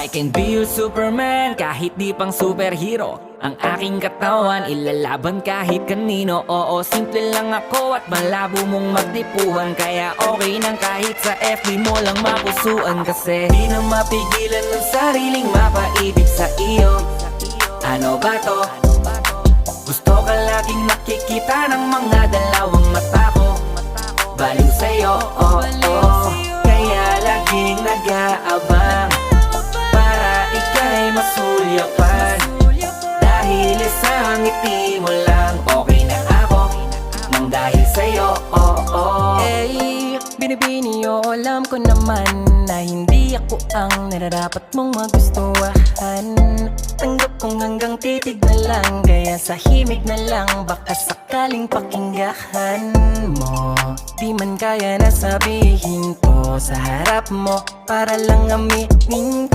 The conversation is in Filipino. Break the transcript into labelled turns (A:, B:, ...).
A: I can be your Superman kahit di pang superhero. Ang aking katawan ilalaban kahit kanino. Oo, simple lang ako at malabo mong magdipuhan. Kaya okay nang kahit sa FB mo lang mapusuan. Kasi di na mapigilan ng sariling mapaibig sa iyo. Ano ba to? Gusto ka laging nakikita ng mga dalawang mata ko. Baliw sa'yo, oh, oh. Kaya laging nag-aabang para ika'y masulyapan. Dahil isang ngiti mo lang, okay na ako nang dahil sa'yo, oh, oh.
B: Eh, binibini o alam ko naman na hindi ako ang nararapat mong magustuhan. Tanggap kong hanggang titig na lang, kaya sa himig na lang baka sakaling pakinggan mo. Di man kaya na sabihin ko sa harap mo para lang aminin